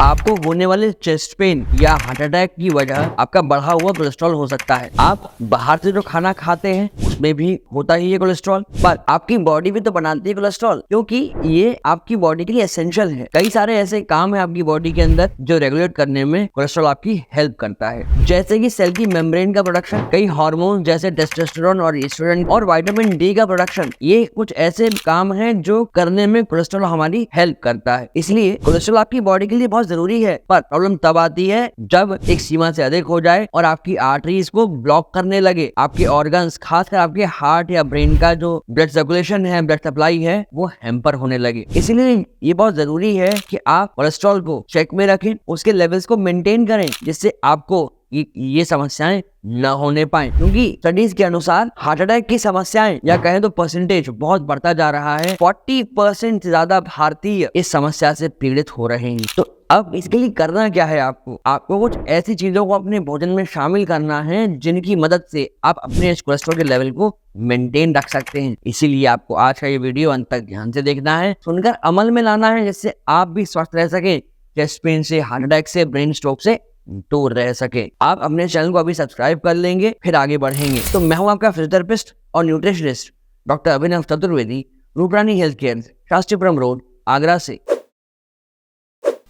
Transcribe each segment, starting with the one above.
आपको होने वाले चेस्ट पेन या हार्ट अटैक की वजह आपका बढ़ा हुआ कोलेस्ट्रॉल हो सकता है। आप बाहर से जो खाना खाते हैं उसमें भी होता ही है कोलेस्ट्रॉल, पर आपकी बॉडी भी तो बनाती है कोलेस्ट्रॉल, क्योंकि ये आपकी बॉडी के लिए एसेंशियल है। कई सारे ऐसे काम है आपकी बॉडी के अंदर जो रेगुलेट करने में कोलेस्ट्रॉल आपकी हेल्प करता है, जैसे कि सेल की मेम्ब्रेन का प्रोडक्शन, कई हार्मोन जैसे टेस्टोस्टेरोन और एस्ट्रोजन और विटामिन डी का प्रोडक्शन। ये कुछ ऐसे काम है जो करने में कोलेस्ट्रॉल हमारी हेल्प करता है। इसलिए कोलेस्ट्रॉल आपकी बॉडी के लिए बहुत जरूरी है, पर प्रॉब्लम तब आती है जब एक सीमा से अधिक हो जाए और आपकी आर्टरीज को ब्लॉक करने लगे, आपके ऑर्गन्स खासकर आपके हार्ट या ब्रेन का जो ब्लड सर्कुलेशन है, ब्लड सप्लाई है, वो हैम्पर होने लगे। इसलिए ये बहुत जरूरी है कि आप कोलेस्ट्रॉल को चेक में रखें, उसके लेवल्स को मेंटेन करें, जिससे आपको ये समस्याएं न होने पाए। क्योंकि स्टडीज के अनुसार हार्ट अटैक की समस्याएं या कहें तो परसेंटेज बहुत बढ़ता जा रहा है। 40% ज्यादा भारतीय इस समस्या से पीड़ित हो रहे हैं। तो अब इसके लिए करना क्या है? आपको कुछ ऐसी चीजों को अपने भोजन में शामिल करना है जिनकी मदद से आप अपने कोलेस्ट्रॉल के लेवल को मेंटेन रख सकते हैं। इसीलिए आपको आज का ये वीडियो अंत तक ध्यान से देखना है, सुनकर अमल में लाना है, जिससे आप भी स्वस्थ रह सके, चेस्ट पेन से, हार्ट अटैक से, ब्रेन स्ट्रोक से दूर रह सके। आप अपने चैनल को अभी सब्सक्राइब कर लेंगे, फिर आगे बढ़ेंगे। तो मैं हूं आपका फिजियोथेरेपिस्ट और nutritionist doctor Abhinav Chaturvedi, Rooprani health care, Shastripuram road, Agra से।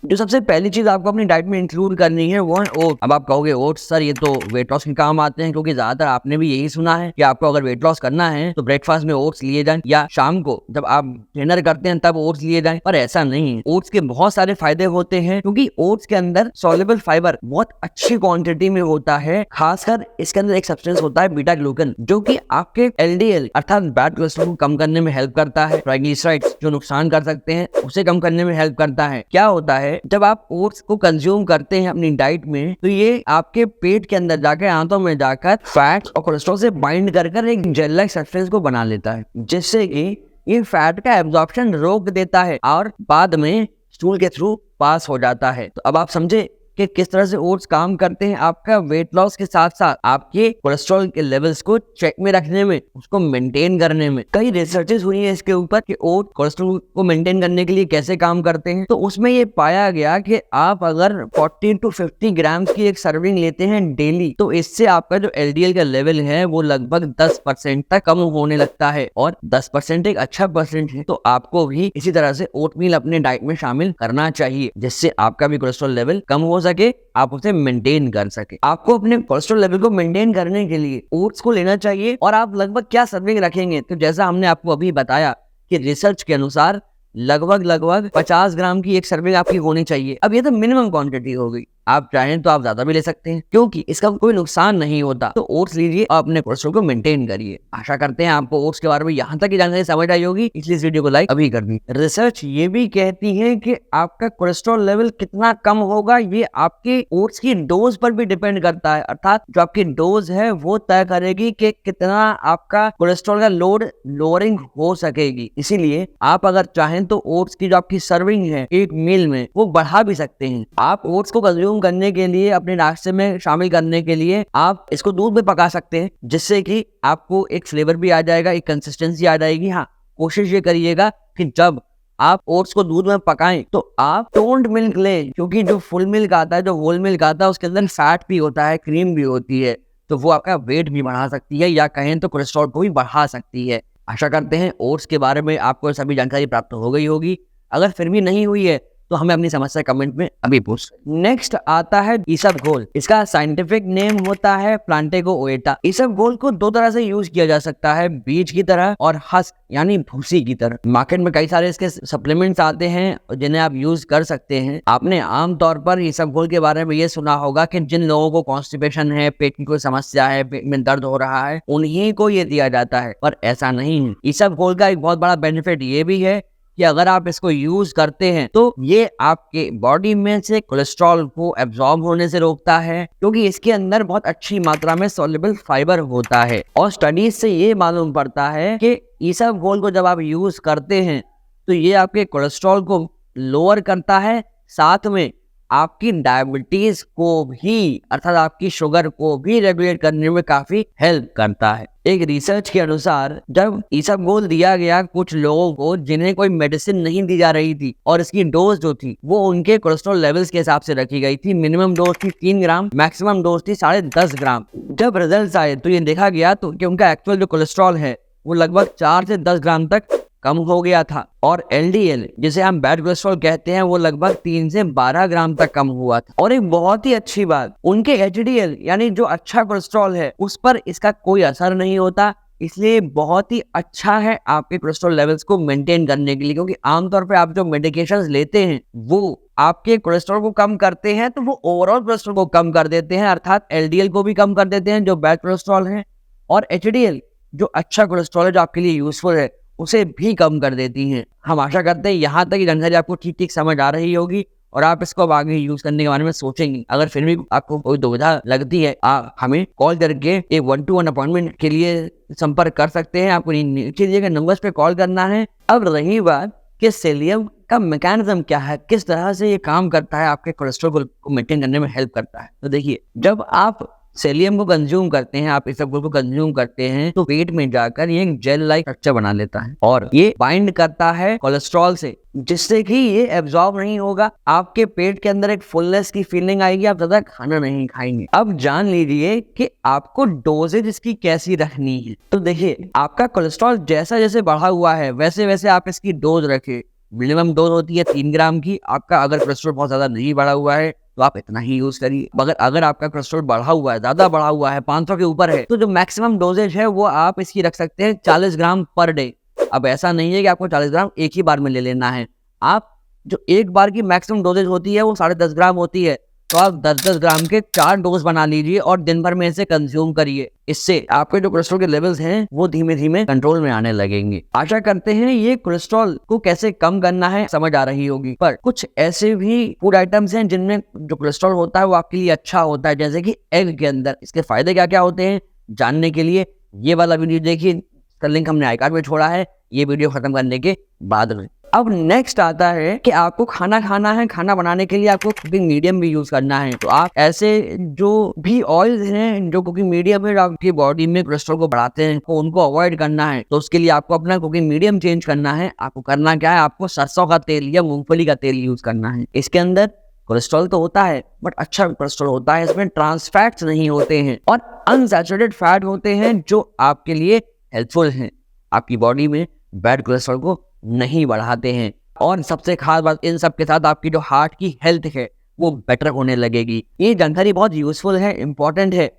जो सबसे पहली चीज आपको अपनी डाइट में इंक्लूड करनी है वो है ओट्स। अब आप कहोगे ओट्स सर ये तो वेट लॉस के काम आते हैं, क्योंकि ज्यादातर आपने भी यही सुना है कि आपको अगर वेट लॉस करना है तो ब्रेकफास्ट में ओट्स लिए जाएं या शाम को जब आप डिनर करते हैं तब ओट्स लिए जाएं। पर ऐसा नहीं है। ओट्स के बहुत सारे फायदे होते हैं, क्योंकि ओट्स के अंदर सॉल्युबल फाइबर बहुत अच्छी क्वांटिटी में होता है। खासकर इसके अंदर एक सब्सटेंस होता है बीटा ग्लूकन, जो कि आपके एलडीएल अर्थात बैड कोलेस्ट्रॉल को कम करने में हेल्प करता है। ट्राइग्लिसराइड्स जो नुकसान कर सकते हैं उसे कम करने में हेल्प करता है। क्या होता है, जब आप ओट्स को कंज्यूम करते हैं अपनी डाइट में, तो ये आपके पेट के अंदर जाकर, आंतों में जाकर फैट और कोलेस्ट्रॉल से बाइंड कर एक जेल लाइक सब्सटेंस को बना लेता है, जिससे कि ये फैट का एब्जॉर्प्शन रोक देता है और बाद में स्टूल के थ्रू पास हो जाता है। तो अब आप समझे कि किस तरह से ओट्स काम करते हैं आपका वेट लॉस के साथ साथ आपके कोलेस्ट्रॉल के लेवल्स को चेक में रखने में, उसको मेंटेन करने में। कई रिसर्चेस हुई है इसके ऊपर कि ओट कोलेस्ट्रॉल को मेंटेन करने के लिए कैसे काम करते हैं। तो उसमें ये पाया गया कि आप अगर 40 to 50 ग्राम की एक सर्विंग लेते हैं डेली, तो इससे आपका जो एलडीएल का लेवल है वो लगभग 10% तक कम होने लगता है। और 10% एक अच्छा परसेंट है, तो आपको भी इसी तरह से ओटमील अपने डाइट में शामिल करना चाहिए, जिससे आपका भी कोलेस्ट्रॉल लेवल कम हो सके, आप उसे मेंटेन कर सके। आपको अपने कोलेस्ट्रॉल लेवल को मेंटेन करने के लिए ओट्स को लेना चाहिए। और आप लगभग क्या सर्विंग रखेंगे, तो जैसा हमने आपको अभी बताया कि रिसर्च के अनुसार लगभग 50 ग्राम की एक सर्विंग आपकी होनी चाहिए। अब ये तो मिनिमम क्वांटिटी हो गई, आप चाहें तो आप ज्यादा भी ले सकते हैं, क्योंकि इसका कोई नुकसान नहीं होता। तो ओट्स लीजिए और अपने कोलेस्ट्रॉल को मेंटेन करिए। आशा करते हैं आपको ओट्स के बारे में यहाँ तक की जानकारी समझ आई होगी, इसलिए इस वीडियो को लाइक अभी कर दी। रिसर्च ये भी कहती है कि आपका कोलेस्ट्रॉल लेवल कितना कम होगा ये आपके ओट्स की डोज पर भी डिपेंड करता है, अर्थात जो आपकी डोज है वो तय करेगी कि कितना आपका कोलेस्ट्रॉल का लोड लोअरिंग हो सकेगी। इसीलिए आप अगर चाहें तो ओट्स की जो आपकी सर्विंग है एक मील में वो बढ़ा भी सकते हैं। आप ओट्स को कंज्यूम करने के लिए, अपने नाश्ते में शामिल करने के लिए आप इसको दूध में पका सकते हैं, जिससे कि आपको एक फ्लेवर भी आ जाएगा, एक कंसिस्टेंसी आ जाएगी। हाँ, कोशिश ये करिएगा कि जब आप ओट्स को दूध में पकाएं तो आप टोन्ड मिल्क लें, क्योंकि जो फुल मिल्क आता है, जो होल मिल्क आता है, उसके अंदर फैट भी होता है, क्रीम भी होती है, तो वो आपका वेट भी बढ़ा सकती है या कहें तो कोलेस्ट्रॉल को भी बढ़ा सकती है। आशा करते हैं ओट्स के बारे में आपको सभी जानकारी प्राप्त हो गई होगी। अगर फिर भी नहीं हुई है तो हमें अपनी समस्या कमेंट में अभी पूछ। नेक्स्ट आता है ईसबगोल। इसका साइंटिफिक नेम होता है प्लांटेगो ओएटा। ईसबगोल को दो तरह से यूज किया जा सकता है, बीज की तरह और हस्क यानी भूसी की तरह। मार्केट में कई सारे इसके सप्लीमेंट्स आते हैं जिन्हें आप यूज कर सकते हैं। आपने आमतौर पर ईसबगोल के बारे में ये सुना होगा कि जिन लोगों को कॉन्स्टिपेशन है, पेट की कोई समस्या है, पेट में दर्द हो रहा है, उन्हीं को ये दिया जाता है, पर ऐसा नहीं है। ईसबगोल का एक बहुत बड़ा बेनिफिट ये भी है कि अगर आप इसको यूज करते हैं तो ये आपके बॉडी में से कोलेस्ट्रॉल को एब्जॉर्ब होने से रोकता है, क्योंकि इसके अंदर बहुत अच्छी मात्रा में सॉल्युबल फाइबर होता है। और स्टडीज से ये मालूम पड़ता है कि ईसबगोल को जब आप यूज करते हैं तो ये आपके कोलेस्ट्रॉल को लोअर करता है, साथ में आपकी डायबिटीज को भी अर्थात आपकी शुगर को भी रेगुलेट करने में काफी हेल्प करता है। एक रिसर्च के अनुसार जब इसबगोल दिया गया कुछ लोगों को जिन्हें कोई मेडिसिन नहीं दी जा रही थी और इसकी डोज जो थी वो उनके कोलेस्ट्रॉल लेवल्स के हिसाब से रखी गई थी। मिनिमम डोज थी 3 ग्राम, मैक्सिमम डोज थी 10.5 ग्राम। जब रिजल्ट आए तो ये देखा गया तो कि उनका एक्चुअल जो कोलेस्ट्रॉल है वो लगभग 4 से 10 ग्राम तक कम हो गया था और एलडीएल जिसे हम बैड कोलेस्ट्रॉल कहते हैं वो लगभग 3 से 12 ग्राम तक कम हुआ था। और एक बहुत ही अच्छी बात, उनके एचडीएल यानी जो अच्छा कोलेस्ट्रॉल है उस पर इसका कोई असर नहीं होता। इसलिए बहुत ही अच्छा है आपके कोलेस्ट्रॉल लेवल्स को मेंटेन करने के लिए, क्योंकि आमतौर पे आप जो मेडिकेशंस लेते हैं वो आपके कोलेस्ट्रॉल को कम करते हैं तो वो ओवरऑल कोलेस्ट्रॉल को कम कर देते हैं, अर्थात एलडीएल को भी कम कर देते हैं जो बैड कोलेस्ट्रॉल है, और एचडीएल जो अच्छा कोलेस्ट्रॉल है जो आपके लिए यूजफुल है उसे भी कम कर देती हैं। हम आशा करते हैं यहाँ तक की जानकारी आपको ठीक ठीक समझ आ रही होगी और आप इसको आगे यूज करने के बारे में सोचेंगे। अगर फिर भी आपको कोई दुविधा लगती है आप हमें कॉल करके एक 1-to-1 अपॉइंटमेंट के लिए संपर्क कर सकते हैं। आपको नीचे दिए गए नंबर्स पे कॉल करना है। अब रही बात कि सेलियम का मैकेनिज्म क्या है, किस तरह से ये काम करता है, आपके कोलेस्ट्रॉल को मेंटेन करने में हेल्प करता है। तो देखिए, जब आप सेलियम को कंज्यूम करते हैं, आप इसबगोल को कंज्यूम करते हैं तो पेट में जाकर ये एक जेल लाइक स्ट्रक्चर बना लेता है और ये बाइंड करता है कोलेस्ट्रॉल से, जिससे कि ये एब्जॉर्ब नहीं होगा। आपके पेट के अंदर एक फुलनेस की फीलिंग आएगी, आप ज्यादा खाना नहीं खाएंगे। अब जान लीजिए कि आपको डोजेज इसकी कैसी रखनी है। तो देखिए, आपका कोलेस्ट्रॉल जैसा जैसे बढ़ा हुआ है वैसे वैसे आप इसकी डोज रखें। मिनिमम डोज होती है 3 ग्राम की। आपका अगर कोलेस्ट्रॉल बहुत ज्यादा नहीं बढ़ा हुआ है तो आप इतना ही यूज करिए। मगर अगर आपका कोलेस्ट्रॉल बढ़ा हुआ है, ज्यादा बढ़ा हुआ है, 500 के ऊपर है, तो जो मैक्सिमम डोजेज है वो आप इसकी रख सकते हैं 40 ग्राम पर डे। अब ऐसा नहीं है कि आपको 40 ग्राम एक ही बार में ले लेना है। आप जो एक बार की मैक्सिमम डोजेज होती है वो 10.5 ग्राम होती है, तो आप 10-10 ग्राम के 4 डोज बना लीजिए और दिन भर में इसे कंज्यूम करिए। इससे आपके जो कोलेस्ट्रॉल के लेवल्स हैं वो धीमे धीमे कंट्रोल में आने लगेंगे। आशा करते हैं ये कोलेस्ट्रॉल को कैसे कम करना है समझ आ रही होगी। पर कुछ ऐसे भी फूड आइटम्स हैं जिनमें जो कोलेस्ट्रॉल होता है वो आपके लिए अच्छा होता है, जैसे कि एग के अंदर। इसके फायदे क्या क्या होते हैं जानने के लिए ये वाला वीडियो देखिए, इसका लिंक हमने आई कार्ड में छोड़ा है, ये वीडियो खत्म करने के बाद में। अब नेक्स्ट आता है कि आपको खाना खाना है, खाना बनाने के लिए आपको कुकिंग मीडियम भी यूज करना है। तो आप ऐसे जो भी ऑयल्स हैं जो कुकिंग मीडियम है आपकी बॉडी में कोलेस्ट्रॉल को बढ़ाते हैं तो उनको अवॉइड करना है। तो उसके लिए आपको अपना कुकिंग मीडियम चेंज करना है। आपको करना क्या है, आपको सरसों का तेल या मूंगफली का तेल यूज करना है। इसके अंदर कोलेस्ट्रॉल तो होता है बट अच्छा कोलेस्ट्रॉल होता है, इसमें ट्रांस फैट्स नहीं होते हैं और अनसैचुरेटेड फैट होते हैं जो आपके लिए हेल्पफुल हैं, आपकी बॉडी में बैड कोलेस्ट्रॉल को नहीं बढ़ाते हैं। और सबसे खास बात, इन सब के साथ आपकी जो हार्ट की हेल्थ है वो बेटर होने लगेगी। ये जानकारी बहुत यूजफुल है, इंपॉर्टेंट है,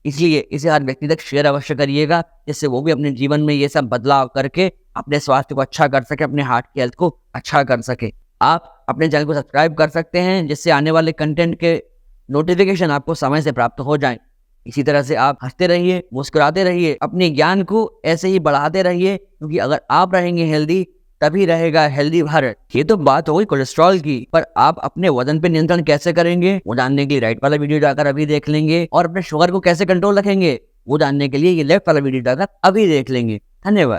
इसलिए इसे हर व्यक्ति तक शेयर अवश्य करिएगा, जिससे वो भी अपने जीवन में ये सब बदलाव करके अपने स्वास्थ्य को अच्छा कर सके, अपने हार्ट की हेल्थ को अच्छा कर सके। आप अपने चैनल को सब्सक्राइब कर सकते हैं जिससे आने वाले कंटेंट के नोटिफिकेशन आपको समय से प्राप्त हो जाएं। इसी तरह से आप हंसते रहिए, मुस्कुराते रहिए, अपने ज्ञान को ऐसे ही बढ़ाते रहिए, क्योंकि अगर आप रहेंगे हेल्दी तभी रहेगा हेल्दी भारत। ये तो बात हो गई कोलेस्ट्रॉल की, पर आप अपने वजन पे नियंत्रण कैसे करेंगे वो जानने के लिए राइट वाला वीडियो जाकर अभी देख लेंगे, और अपने शुगर को कैसे कंट्रोल रखेंगे वो जानने के लिए ये लेफ्ट वाला वीडियो जाकर अभी देख लेंगे। धन्यवाद।